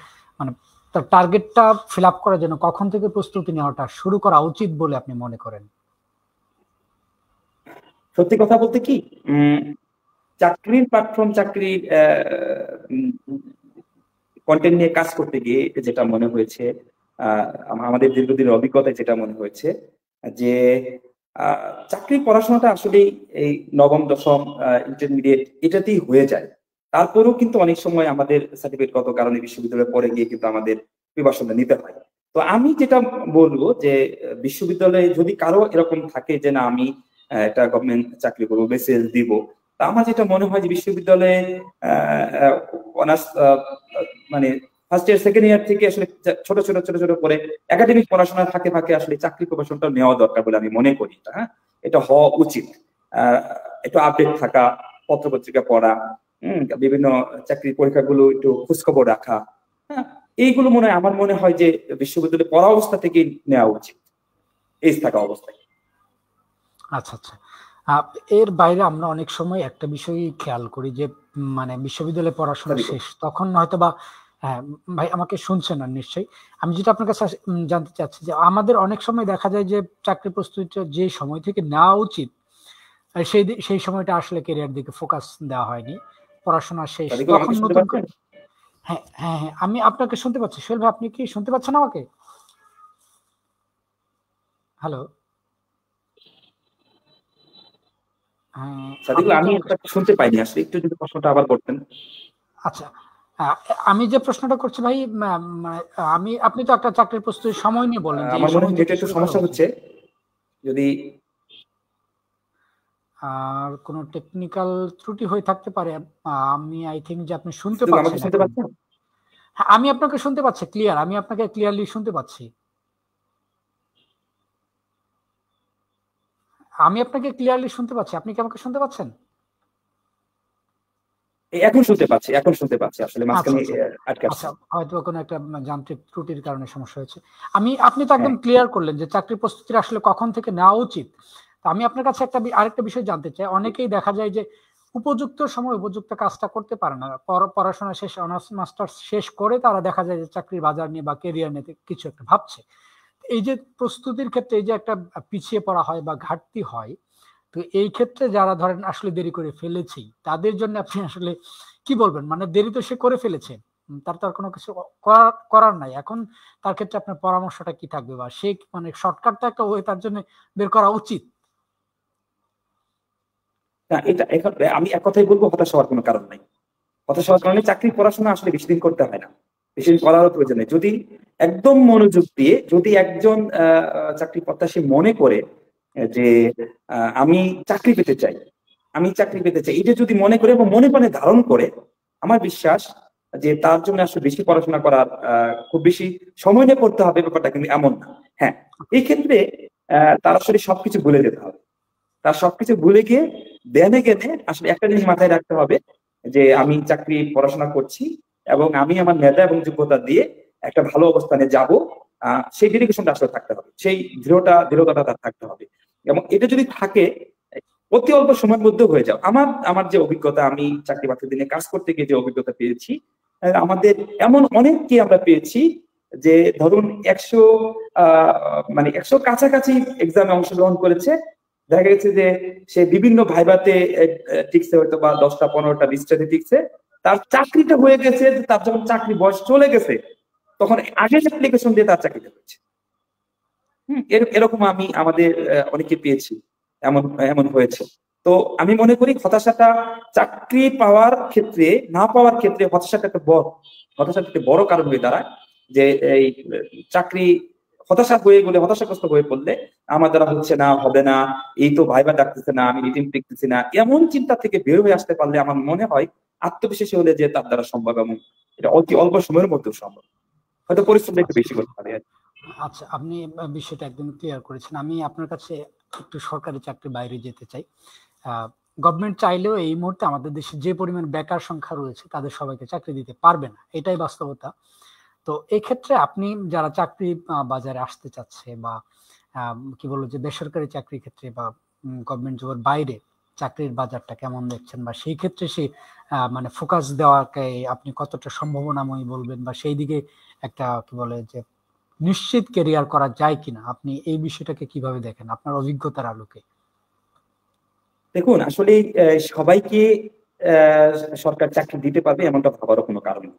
মানে তার টার্গেটটা ফিল আপ করার জন্য কখন থেকে প্রস্তুতি নেওয়াটা শুরু করা উচিত বলে আপনি মনে করেন? সত্যি কথা বলতে কি, চাকরির প্ল্যাটফর্ম, চাকরির কন্টেন্ট নিয়ে কাজ করতে গিয়ে যেটা মনে হয়েছে, আমাদের দীর্ঘদিনের অভিজ্ঞতায় যেটা মনে হয়েছে যে চাকরির পড়াশোনাটা আসলে এই নবম দশম ইন্টারমিডিয়েট এটাতেই হয়ে যায়। তারপরেও কিন্তু অনেক সময় আমাদের সার্টিফিকেটগত কারণে বিশ্ববিদ্যালয়ে পড়ে গিয়ে কিন্তু আমাদের প্রিপারেশনটা নিতে হয়। তো আমি যেটা বলবো যে বিশ্ববিদ্যালয়ে যদি কারো এরকম থাকে যে না আমি একটা গভর্নমেন্ট চাকরি করবো, বিসিএস দিব, তা আমার যেটা মনে হয় যে বিশ্ববিদ্যালয়ে অনার্স, মানে ফার্স্ট ইয়ার সেকেন্ড ইয়ার থেকে আসলে ছোট ছোট ছোট ছোট করে একাডেমিক পড়াশোনার ফাঁকে ফাঁকে আসলে চাকরি প্রবেশনটা নেওয়া দরকার বলে আমি মনে করি। হ্যাঁ, এটা হওয়া উচিত। একটু আপডেট থাকা, পত্রপত্রিকা পড়া, বিভিন্ন চাকরির পরীক্ষাগুলো একটু খোঁজখবর রাখা, হ্যাঁ, এইগুলো মনে হয়, আমার মনে হয় যে বিশ্ববিদ্যালয়ে পড়া অবস্থা থেকে নেওয়া উচিত, এজ থাকা অবস্থায়। আচ্ছা আচ্ছা। এর বাইরে আমরা অনেক সময় একটা বিষয় খেয়াল করি যে, মানে বিশ্ববিদ্যালয়ে পড়াশোনা শেষ, তখন হয়তো বা, হ্যাঁ ভাই আমাকে শুনছেন না নিশ্চয়ই, আমি যেটা আপনার কাছে জানতে চাচ্ছি যে আমাদের অনেক সময় দেখা যায় যে চাকরি প্রস্তুতিটা যে সময় থেকে নেওয়া উচিত, সেই সময়টা আসলে কেরিয়ার দিকে ফোকাস দেওয়া হয়নি, পড়াশোনা শেষ, তখন নতুন করে। হ্যাঁ হ্যাঁ হ্যাঁ, আমি আপনাকে শুনতে পাচ্ছি। সোহেল ভাই, আপনি কি শুনতে পাচ্ছেন আমাকে? হ্যালো। আমি শুনতে পাইনি আসলে, একটু যদি প্রশ্নটা আবার করতেন। আচ্ছা, আমি যে প্রশ্নটা করছি ভাই, আপনি তো একটা চাকরির প্রস্তুতির সময় নিয়ে বলেন যে আমার মনে হয় যেটা একটু সমস্যা হচ্ছে যদি আর কোনো টেকনিক্যাল ত্রুটি হয়ে থাকতে পারে। আমি আই থিংক যে আপনি শুনতে পাচ্ছেন। হ্যাঁ, আমি আপনাকে শুনতে পাচ্ছি ক্লিয়ার, আমি আপনাকে ক্লিয়ারলি শুনতে পাচ্ছি। আমি আপনাকে ক্লিয়ারলি শুনতে পাচ্ছি, আপনি কি আমাকে শুনতে পাচ্ছেন? এখন শুনতে পাচ্ছি, এখন শুনতে পাচ্ছি, আসলে আচ্ছা মাঝখানে আচ্ছা আটকে আসছে। আচ্ছা, হয়তো কোনো একটা যান্ত্রিক ত্রুটির কারণে সমস্যা হয়েছে। আপনি তো হ্যাঁ, একদম ক্লিয়ার করলেন যে চাকরি প্রস্তুতির আসলে কখন থেকে নেওয়া উচিত। তো আমি আপনার কাছে আরেকটা বিষয় জানতে চাই। অনেকেই দেখা যায় যে উপযুক্ত সময় উপযুক্ত কাজটা করতে পারে না, পড়াশোনা শেষ, অনার্স মাস্টার্স শেষ করে তারা দেখা যায় যে চাকরির বাজার নিয়ে বা কেরিয়ার নিয়ে কিছু একটা ভাবছে। এই যে প্রস্তুতির ক্ষেত্রে এই যে একটা পিছিয়ে পড়া হয় বা ঘাটতি হয়, তো এই ক্ষেত্রে যারা ধরেন আসলে দেরি করে ফেলেছি তাদের জন্য আপনি আসলে কি বলবেন? মানে দেরি তো সে করে ফেলেছে, তার তো আর কোনো কিছু করার নাই এখন। তার ক্ষেত্রে আপনার পরামর্শটা কি থাকবে, বা সে মানে শর্টকাট তো একটা ওয়ে তার জন্য বের করা উচিত? না এটা এখন আমি এক কথাই বলবো, হতাশ হওয়ার কোনো কারণ নাই। হতাশ হওয়ার কারণে, চাকরির পড়াশোনা আসলে বেশি দিন করতে হয় না, বেশি দিন করারও প্রয়োজন নেই। যদি একদম মনোযোগ দিয়ে, যদি একজন চাকরি প্রত্যাশী মনে করে যে আমি চাকরি পেতে চাই, আমি চাকরি পেতে চাই, এটা যদি মনে করে এবং মনে প্রাণে ধারণ করে, আমার বিশ্বাস যে তার জন্য আসলে বেশি পড়াশোনা করার খুব বেশি সময় নিয়ে পড়তে হবে ব্যাপারটা কিন্তু এমন না। হ্যাঁ, এই ক্ষেত্রে তার আসলে সবকিছু ভুলে যেতে হবে। তার সবকিছু ভুলে গিয়ে ধ্যানে জ্ঞানে আসলে একটা জিনিস মাথায় রাখতে হবে, যে আমি চাকরি পড়াশোনা করছি এবং আমি আমার মেধা এবং যোগ্যতা দিয়ে একটা ভালো অবস্থানে যাব। সেই ডেডিকেশনটা আসলে থাকতে হবে, সেই দৃঢ়তাটা তার থাকতে হবে। এবং এটা যদি থাকে, অতি অল্প সময়ের মধ্যে হয়ে যাও। আমার আমার যে অভিজ্ঞতা, আমি চাকরি বাকরি দিনে কাজ করতে গিয়ে যে অভিজ্ঞতা পেয়েছি, আমাদের এমন অনেককে আমরা পেয়েছি যে ধরুন 100 মানে 100 কাছাকাছি এক্সামে অংশগ্রহণ করেছে। দেখা গেছে যে সে বিভিন্ন ভাইভাতে টিকছে, হয়তো বা 10টা 15টা 20টাতে টিকছে, তার চাকরিটা হয়ে গেছে। তার যখন চাকরি বয়স চলে গেছে, তখন আগে অ্যাপ্লিকেশন দিয়ে তার চাকরিটা হয়েছে। এরকম আমি আমাদের অনেকে পেয়েছি, এমন এমন হয়েছে। তো আমি মনে করি হতাশাটা চাকরি পাওয়ার ক্ষেত্রে, না পাওয়ার ক্ষেত্রে হতাশাটা একটা বড় কারণ হয়ে দাঁড়ায়। যে এই চাকরি হতাশা হয়ে গেলে, হতাশাগ্রস্ত হয়ে পড়লে আমার দ্বারা হচ্ছে না, হবে না, এই তো ভাইবা ডাকতেছে না, আমি রিটিন দেখতেছি না, এমন চিন্তা থেকে বের হয়ে আসতে পারলে আমার মনে হয় আত্মবিশ্বাসী হলে যে তার দ্বারা সম্ভব, এবং এটা অতি অল্প সময়ের মধ্যেও সম্ভব। হয়তো পরিশ্রমটা একটু বেশি করতে পারে। আচ্ছা, আপনি বিষয়টা একদম ক্লিয়ার করেছেন। আমি আপনার কাছে একটু সরকারি চাকরির বাইরে যেতে চাই। গভর্নমেন্ট চাইলেও এই মুহূর্তে আমাদের দেশে যে পরিমাণ বেকার সংখ্যা রয়েছে তাদের সবাইকে চাকরি দিতে পারবে না, এটাই বাস্তবতা। তো এক্ষেত্রে আপনি যারা চাকরি বাজারে আসতে চাচ্ছে, বা কি বলবো যে বেসরকারি চাকরির ক্ষেত্রে বা গভর্নমেন্ট জবের বাইরে চাকরির বাজারটা কেমন দেখছেন, বা সেই ক্ষেত্রে সে মানে ফোকাস দেওয়াকে আপনি কতটা সম্ভাবনাময় বলবেন, বা সেই দিকে একটা কি বলে যে নিশ্চিত কেরিয়ার করা যায় কিনা, আপনি এই বিষয়টাকে কিভাবে দেখেন আপনার অভিজ্ঞতার আলোকে? দেখুন, আসলে সবাইকে সরকার চাকরি দিতে পারবে এমনটা ভাবারও কোনো কারণ নেই।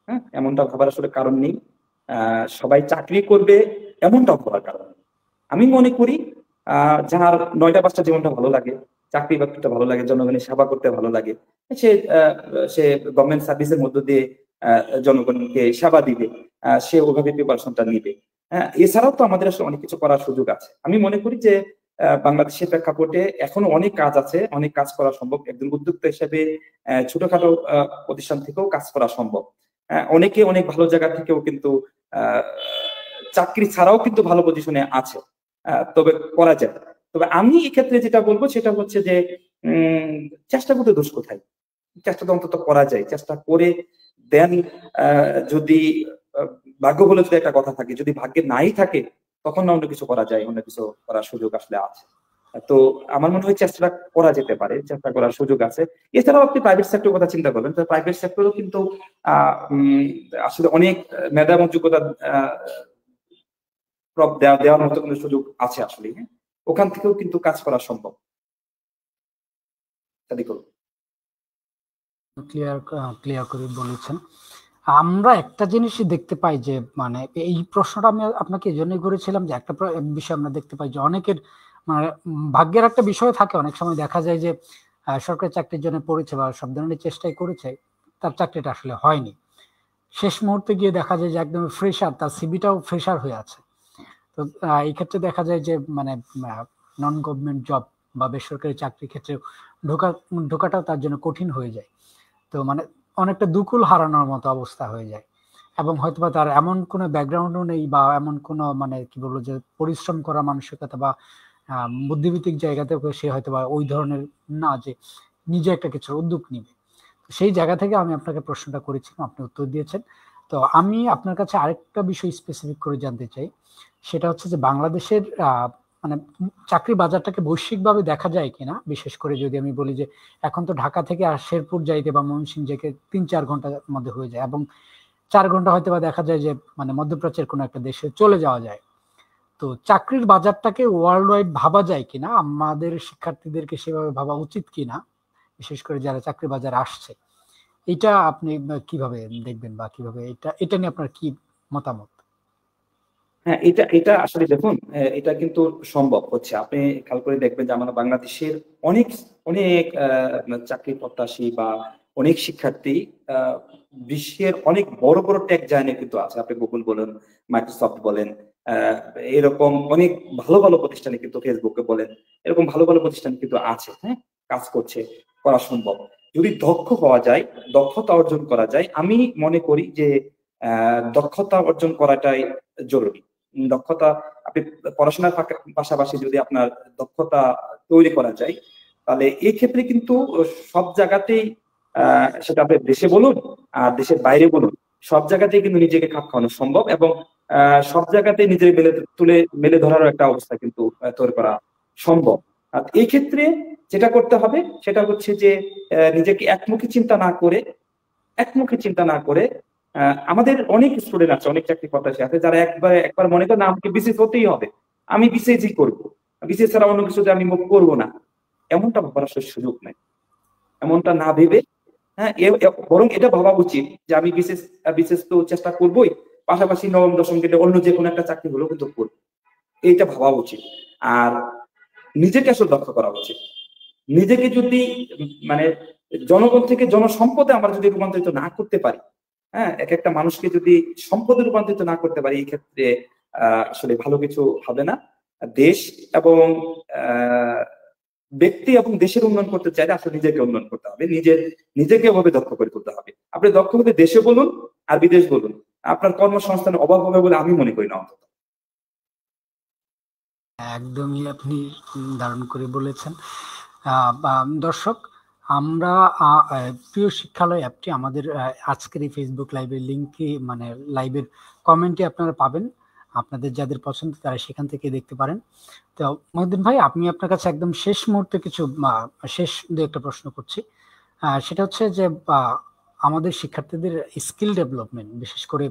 হ্যাঁ, এমনটা ভাবার আসলে কারণ নেই। সবাই চাকরি করবে এমনটা ভাবার কারণ নেই। আমি মনে করি যার 9টা 5টা জীবনটা ভালো লাগে, চাকরি বাকরিটা ভালো লাগে, জনগণের সেবা করতে ভালো লাগে, সে সে গভর্নমেন্ট সার্ভিসের মধ্য দিয়ে জনগণকে সেবা দিবে, সে ওইভাবে প্রিপারেশনটা নিবে। এছাড়াও তো আমাদের আসলে অনেক কিছু করার সুযোগ আছে। আমি মনে করি যে বাংলাদেশের প্রেক্ষাপটে এখনো অনেক কাজ আছে, অনেক কাজ করা সম্ভব। একজন উদ্যোক্তা হিসেবে ছোটখাটো প্রতিষ্ঠান থেকেও কাজ করা সম্ভব। অনেকে অনেক ভালো জায়গা থেকেও কিন্তু আহ, চাকরি ছাড়াও কিন্তু ভালো পজিশনে আছে। তবে করা যায়। তবে আমি এক্ষেত্রে যেটা বলবো সেটা হচ্ছে যে উম চেষ্টা করতে দোষ কোথায়? চেষ্টা তো অন্তত করা যায়, চেষ্টা করে দেন। যদি আহ, ভাগ্য বলে যদি একটা কথা থাকে, যদি ভাগ্যে নাই থাকে, তখন না অন্য কিছু করা যায়, অন্য কিছু করার সুযোগ আসলে আছে। তো আমার মনে হয় চেষ্টা করা যেতে পারে, চেষ্টা করার সুযোগ আছে। এছাড়াও আপনি প্রাইভেট সেক্টর কথা চিন্তা করবেন, তো প্রাইভেট সেক্টরও কিন্তু আসলে অনেক মেধা এবং যোগ্যতা দেওয়ার মতো কোনো সুযোগ আছে আসলে। হ্যাঁ, ওখান থেকেও কিন্তু কাজ করা সম্ভব। সাদিকুল। ক্লিয়ার ক্লিয়ার করে বলেছেন। আমরা একটা জিনিসই দেখতে পাই যে মানে এই প্রশ্নটা আমি আপনাকে এই জন্যই করেছিলাম যে একটা বিষয় আমরা দেখতে পাই যে অনেকের মানে ভাগ্যের একটা বিষয় থাকে। অনেক সময় দেখা যায় যে সরকারি চাকরির জন্য পড়েছে বা সব ধরনের চেষ্টাই করেছে, তার চাকরিটা আসলে হয়নি। শেষ মুহূর্তে গিয়ে দেখা যায় যে একদম ফ্রেশার, তার সিভিটাও ফ্রেশার হয়ে আছে। তো এই ক্ষেত্রে দেখা যায় যে মানে নন গভর্নমেন্ট জব বা বেসরকারি চাকরির ক্ষেত্রে ঢোকা ঢোকাটাও তার জন্য কঠিন হয়ে যায়। তো মানে অনেকটা দুকুল হারানোর মতো অবস্থা হয়ে যায়। এবং হয়তোবা তার এমন কোনো ব্যাকগ্রাউন্ডও নেই, বা এমন কোনো মানে কি বলবো যে পরিশ্রম করা মানসিকতা বা বুদ্ধিভিত্তিক জায়গাতে সে হয়তো বা ওই ধরনের না যে নিজে একটা কিছুর উদ্যোগ নিবে। সেই জায়গা থেকে আমি আপনাকে প্রশ্নটা করেছিলাম, আপনি উত্তর দিয়েছেন। তো আমি আপনার কাছে আরেকটা বিষয় স্পেসিফিক করে জানতে চাই, সেটা হচ্ছে যে বাংলাদেশের মানে চাকরি বাজারটাকে বৈশ্বিকভাবে দেখা যায় কিনা, বিশেষ করে যদি আমি বলি যে এখন তো ঢাকা থেকে শেরপুর যাইতে বা ময়মনসিংহ যাইতে 3-4 ঘন্টার মধ্যে হয়ে যায়, এবং 4 ঘন্টা হয়তো বা দেখা যায় যে মানে মধ্যপ্রাচ্যের কোনো একটা দেশে চলে যাওয়া যায়। তো চাকরির বাজারটাকে ওয়ার্ল্ড ওয়াইড ভাবা যায় কিনা, আমাদের শিক্ষার্থীদেরকে সেভাবে ভাবা উচিত কিনা, বিশেষ করে যারা চাকরি বাজারে আসছে, এটা আপনি কিভাবে দেখবেন বা কিভাবে এটা এটা নিয়ে আপনার কি মতামত? হ্যাঁ, এটা এটা আসলে দেখুন, এটা কিন্তু সম্ভব হচ্ছে। আপনি খেয়াল করে দেখবেন যে আমাদের বাংলাদেশের অনেক অনেক চাকরি প্রত্যাশী বা অনেক শিক্ষার্থী আহ, বিশ্বের অনেক বড় বড় টেক জায়ান্টে কিন্তু আছে। আপনি গুগল বলেন, মাইক্রোসফট বলেন, আহ, এরকম অনেক ভালো ভালো প্রতিষ্ঠানে কিন্তু, ফেসবুকে বলেন, এরকম ভালো ভালো প্রতিষ্ঠানে কিন্তু আছে। হ্যাঁ, কাজ করছে, করা সম্ভব যদি দক্ষ হওয়া যায়, দক্ষতা অর্জন করা যায়। আমি মনে করি যে দক্ষতা অর্জন করাটাই জরুরি। দক্ষতা, আপনি পড়াশোনার পাশাপাশি যদি আপনার দক্ষতা তৈরি করা যায়, তাহলে এই ক্ষেত্রে কিন্তু সব জায়গাতেই, সেটা আপনি দেশে বলুন আর দেশের বাইরে বলুন, সব জায়গাতেই কিন্তু নিজেকে খাপ খাওয়ানো সম্ভব, এবং সব জায়গাতেই নিজের মেলে ধরারও একটা অবস্থা কিন্তু তৈরি করা সম্ভব। আর এই ক্ষেত্রে যেটা করতে হবে সেটা হচ্ছে যে নিজেকে একমুখী চিন্তা না করে আমাদের অনেক স্টুডেন্ট আছে, অনেক চাকরি প্রত্যাশী আছে, যারা একবার একবার মনে করেন আমাকে বিসিএস হতেই হবে, আমি বিসিএসই করবো, বিসিএস ছাড়া অন্য কিছুতে আমি মুখ করবো না। এমনটা ভাবার আসলে সুযোগ নাই। এমনটা না ভেবে, হ্যাঁ, বরং এটা ভাবা উচিত যে আমি বিসিএস বিসিএস তো চেষ্টা করবোই, পাশাপাশি নবম দশম গেলে অন্য যে কোনো একটা চাকরি হলেও কিন্তু করবো। এইটা ভাবা উচিত। আর নিজেকে আসলে দক্ষ করা উচিত। নিজেকে যদি মানে জনগণ থেকে জনসম্পদে আমরা যদি রূপান্তরিত না করতে পারি, হ্যাঁ, এক একটা মানুষকে যদি সম্পদে রূপান্তরিত না করতে পারি, এই ক্ষেত্রে আসলে ভালো কিছু হবে না। দেশ এবং আহ ব্যক্তি এবং দেশের উন্নয়ন করতে চাইলে আসলে নিজেকে উন্নয়ন করতে হবে, নিজেকে ওভাবে দক্ষ করে তুলতে হবে। আপনি দক্ষ হতে দেশে বলুন আর বিদেশ বলুন, আপনার কর্মসংস্থানের অভাব হবে বলে আমি মনে করি না অন্তত। একদমই আপনি দারুণ করে বলেছেন। দর্শক, আমরা প্রিয় শিক্ষালয় অ্যাপটি আমাদের আজকের এই ফেসবুক লাইভের লিঙ্কে, মানে লাইভের কমেন্টে আপনারা পাবেন। আপনাদের যাদের পছন্দ তারা সেখান থেকে দেখতে পারেন। তো মহিউদ্দিন ভাই, আমি আপনার কাছে একদম শেষ মুহূর্তে কিছু শেষ দু একটা প্রশ্ন করছি। সেটা হচ্ছে যে আমাদের শিক্ষার্থীদের স্কিল ডেভেলপমেন্ট, বিশেষ করে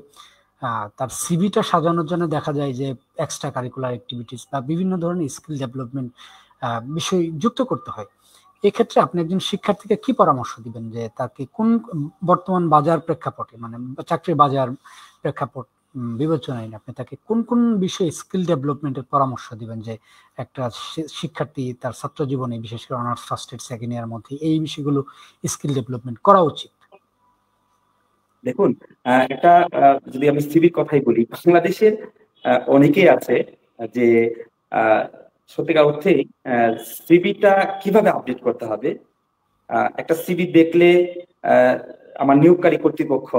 তার সিভিটা সাজানোর জন্য দেখা যায় যে এক্সট্রা কারিকুলার অ্যাক্টিভিটিস বা বিভিন্ন ধরনের স্কিল ডেভেলপমেন্ট বিষয় যুক্ত করতে হয়। এক্ষেত্রে আপনি একজন শিক্ষার্থীকে কি পরামর্শ দিবেন, যে তাকে কোন বর্তমান বাজার প্রেক্ষাপটে, মানে চাকরির বাজার প্রেক্ষাপট বিবেচনায় আপনি তাকে কোন কোন বিষয়ে স্কিল ডেভেলপমেন্টের পরামর্শ দিবেন, যে একটা শিক্ষার্থী তার ছাত্র জীবনে, বিশেষ করে honours first year second year মধ্যে এই বিষয়গুলো স্কিল ডেভেলপমেন্ট করা উচিত? দেখুন, এটা যদি আমি সিভির কথাই বলি, বাংলাদেশের অনেকেই আছে যে আহ, সত্যিকার অর্থে সিভিটা কিভাবে আপডেট করতে হবে। একটা সিভি দেখলে আহ, আমার নিয়োগকারী কর্তৃপক্ষ,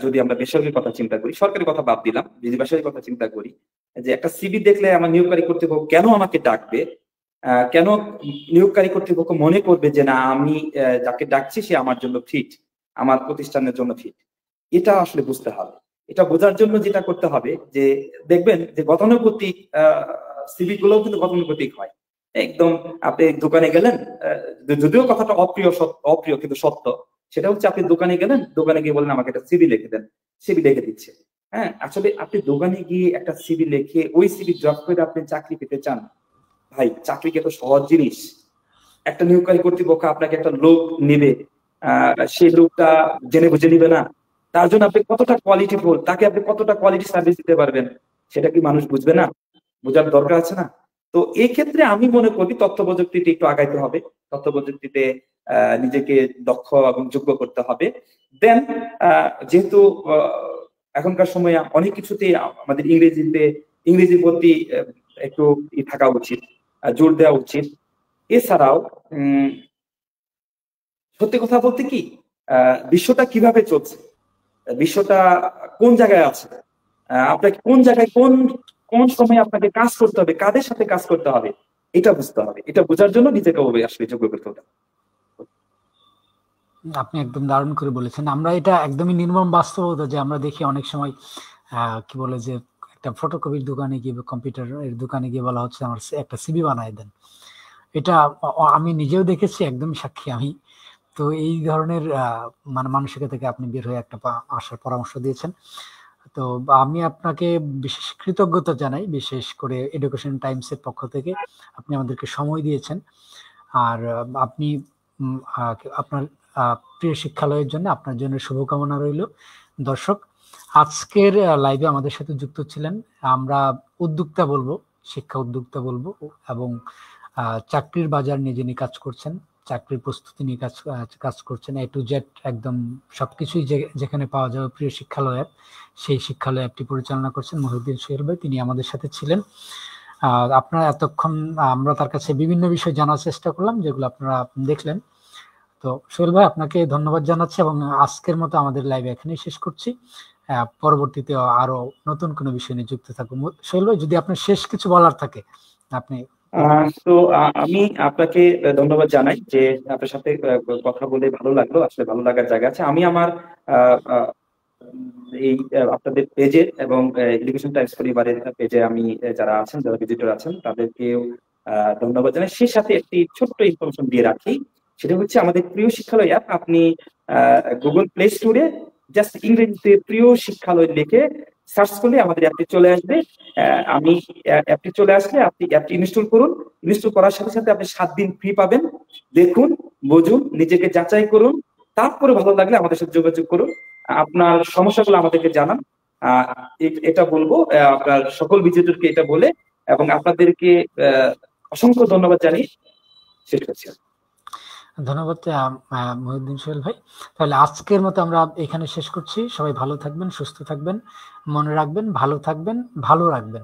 যদি আমরা বেসরকারি কথা চিন্তা করি, সরকারি কথা বাদ দিলাম, যদি বেসরকারি কথা চিন্তা করি, যে একটা সিভি দেখলে আমার নিয়োগকারী কর্তৃপক্ষ কেন আমাকে ডাকবে, কেন নিয়োগকারী কর্তৃপক্ষ মনে করবে যে না, আমি যাকে ডাকছি সে আমার জন্য ফিট, আমার প্রতিষ্ঠানের জন্য ফিট, এটা আসলে বুঝতে হবে। এটা বোঝার জন্য যেটা করতে হবে যে দেখবেন যে গতানুগতিক সিভি গুলোও কিন্তু গতানুগতিক হয় একদম। আপনি দোকানে গেলেন, যদিও কথাটা অপ্রিয় কিন্তু সত্য, সেটা হচ্ছে আপনি দোকানে গেলেন, দোকানে গিয়ে বলেন আমাকে একটা সিভি লিখে দেন, সিভি লিখে দিচ্ছে। হ্যাঁ, আসলে আপনি দোকানে গিয়ে একটা সিভি লিখে ওই সিভি ড্রপ করে আপনি চাকরি পেতে চান? ভাই, চাকরি কি এত সহজ জিনিস? একটা নিয়োগকারী কর্তৃপক্ষ আপনাকে একটা লোক নেবে, সেই লোকটা জেনে বুঝে নিবে না? তার জন্য আপনি কতটা কোয়ালিটিফুল, তাকে আপনি কতটা কোয়ালিটি সার্ভিস দিতে পারবেন, সেটা কি মানুষ বুঝবে না? বোঝার দরকার আছে না? তো এই ক্ষেত্রে আমি মনে করি তথ্য প্রযুক্তিতে একটু আগাইতে হবে, তথ্য প্রযুক্তিতে নিজেকে দক্ষ এবং যোগ্য করতে হবে। দেন যেহেতু এখনকার সময়ে অনেক কিছুতেই আমাদের ইংরেজির প্রতি একটু থাকা উচিত, জোর দেওয়া উচিত। এছাড়াও সত্যি কথা বলতে কি, বিশ্বটা কিভাবে চলছে, বিশ্বটা কোন জায়গায় আছে, আপনাকে কোন জায়গায় কোন কোন সময় আপনাকে কাজ করতে হবে, কাদের সাথে কাজ করতে হবে, এটা বুঝতে হবে, এটা বোঝার জন্য নিজেকে আসলে যোগ্য করতে হবে। আপনি একদম দারুণ করে বলেছেন। আমরা এটা একদমই নির্মম বাস্তবতা যে আমরা দেখি অনেক সময় কি বলে যে একটা ফটোকপির দোকানে গিয়ে, কম্পিউটারের দোকানে গিয়ে বলা হচ্ছে আমার একটা সিভি বানায় দেন। এটা আমি নিজেও দেখেছি, একদমই সাক্ষী আমি। তো এই ধরনের মানে মানসিকতা থেকে আপনি বের হয়ে একটা আসার পরামর্শ দিয়েছেন। তো আমি আপনাকে বিশেষ কৃতজ্ঞতা জানাই, বিশেষ করে এডুকেশন টাইমস এর পক্ষ থেকে। আপনি আমাদেরকে সময় দিয়েছেন। আর আপনি আপনার প্রিয় শিক্ষালয়ের জন্য আপনার জন্য শুভকামনা রইল। দর্শক, আজকের লাইভে আমাদের সাথে যুক্ত ছিলেন, আমরা উদ্যোক্তা বলবো, শিক্ষা উদ্যোক্তা বলবো, এবং চাকরির বাজার নিয়ে যিনি কাজ করছেন, চাকরির প্রস্তুতি নিয়ে কাজ করছেন, A to Z একদম সবকিছুই যেখানে পাওয়া যাবে প্রিয় শিক্ষালয় অ্যাপ, সেই শিক্ষালয় অ্যাপটি পরিচালনা করছেন মহিউদ্দিন সোহেল ভাই। তিনি আমাদের সাথে ছিলেন। আপনারা এতক্ষণ আমরা তার কাছে বিভিন্ন বিষয় জানার চেষ্টা করলাম, যেগুলো আপনারা দেখলেন। তো সোহেল ভাই, আপনাকে ধন্যবাদ জানাচ্ছি এবং আজকের মতো আমাদের লাইভ এখানেই শেষ করছি। পরবর্তীতে আরো নতুন কোনো বিষয় নিয়ে যুক্ত থাকবো। সোহেল ভাই, যদি আপনার শেষ কিছু বলার থাকে আপনি। তো আমি আপনাকে ধন্যবাদ জানাই যে আপনার সাথে কথা বলে ভালো লাগলো। আসলে ভালো লাগার জায়গা আছে। আমি আমার এই আপনাদের পেজে এবং এডুকেশন টাইমস পরিবারের পেজে আমি যারা আছেন, যারা ভিজিটর আছেন, তাদেরকেও ধন্যবাদ জানাই। সেই সাথে একটি ছোট্ট ইনফরমেশন দিয়ে রাখি, সেটা হচ্ছে আমাদের প্রিয় শিক্ষালয় অ্যাপ। আপনি গুগল প্লে স্টোরে জাস্ট ইংরেজিতে প্রিয় শিক্ষালয় লিখে সার্চ করলে আমাদের অ্যাপটি চলে আসবে। আমি অ্যাপটি চলে আসলে আপনি অ্যাপটি ইনস্টল করুন। ইনস্টল করার সাথে সাথে আপনি 7 দিন ফ্রি পাবেন। দেখুন, বুঝুন, নিজেকে যাচাই করুন, তারপরে ভালো লাগলে আমাদের সাথে যোগাযোগ করুন। আপনার সমস্যাগুলো আমাদেরকে জানান। এটা বলবো আপনার সকল ভিজিটরকে এটা বলে, এবং আপনাদেরকে অসংখ্য ধন্যবাদ জানিয়ে শেষ করছি। ধন্যবাদ মহিউদ্দিন সোহেল ভাই। তাহলে আজকের মতো আমরা এখানে শেষ করছি। সবাই ভালো থাকবেন, সুস্থ থাকবেন, মনে রাখবেন, ভালো থাকবেন, ভালো রাখবেন।